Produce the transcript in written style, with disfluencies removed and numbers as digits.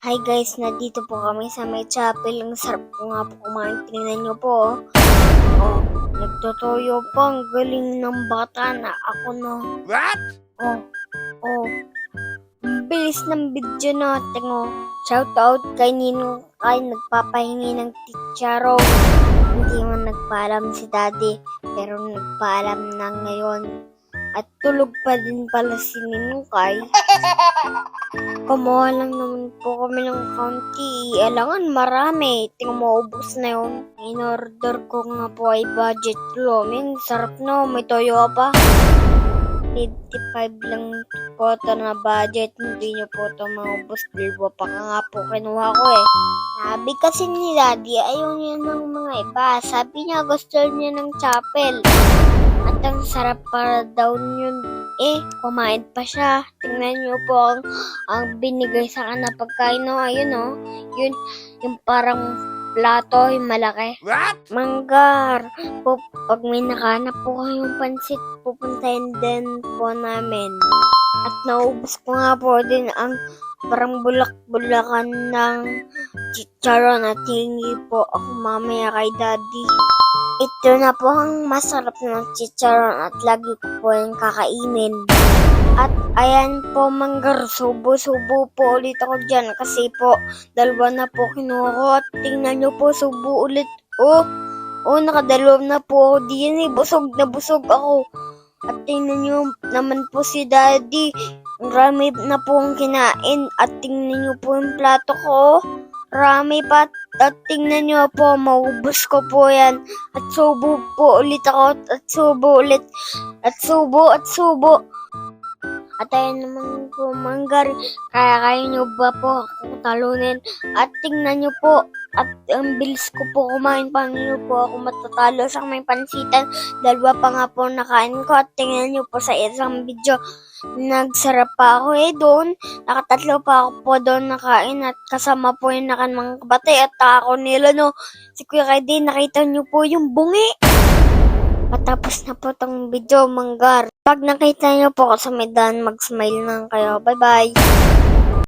Hi guys, nandito po kami sa may chapel. Ang sarap po nga po kumain. Tingnan nyo po. Oh, nagtotoyo po. Ang galing ng bata na ako na. What? Oh. Ang bilis ng video natin oh. Shout out kay Ninong Kay nagpapahingi ng ticharo. Hindi man nagpaalam si daddy, pero nagpaalam na ngayon. At tulog pa din pala si Ninong Kay. Kumuha lang naman po kami ng kaunti. Alangan marami. Tingnan mo, ubos na yun. In-order ko nga po ay budget luming. Sarap no, may toyo pa. 55 lang po ito na budget. Hindi nyo po ito maubos. Bilbo pa nga po kinuha ko eh. Sabi kasi ni daddy, ayaw niya ng mga iba. Sabi niya gusto niya ng chapel. At ang sarap para daw yun. Kumain pa siya. Tingnan niyo po ang binigay sa akin na pagkain. No, ayun oh. Yun, yung parang plato, yung malaki. What? Manggar. Po, pag may nakahanap po kayong pansit, pupuntahin din po namin. At naubos ko nga po din ang parang bulak-bulakan ng chicharon at hingi po ako mamaya kay daddy. Ito na po ang masarap ng chicharon at lagi ko po yung kakainin. At ayan po manggar, subo-subo po ulit ako dyan kasi po dalawa na po kinuha ko at tingnan nyo po subo ulit. Nakadalawa na po ako diyan busog na busog ako. At tingnan nyo naman po si daddy, marami na po ang kinain at tingnan nyo po yung plato ko. Rami pa at tingnan nyo po, maubos ko po yan. At subo po ulit ako at subo ulit. At subo. At ayun naman po manggar, kaya nyo ba po akong talunin? At tingnan nyo po, at ang bilis ko po kumain, paano nyo po ako matatalo sa may pansitan? Dalawa pa nga po nakain ko at tingnan nyo po sa isang video, nagsarap pa ako doon. Nakatatlo pa ako po doon nakain at kasama po yung mga kabate at ako nila no. Si Kuya Kaydi, nakita nyo po yung bungi. Patapos na po tong video manggar. Pag nakita nyo po ako sa medan, mag-smile lang kayo. Bye bye!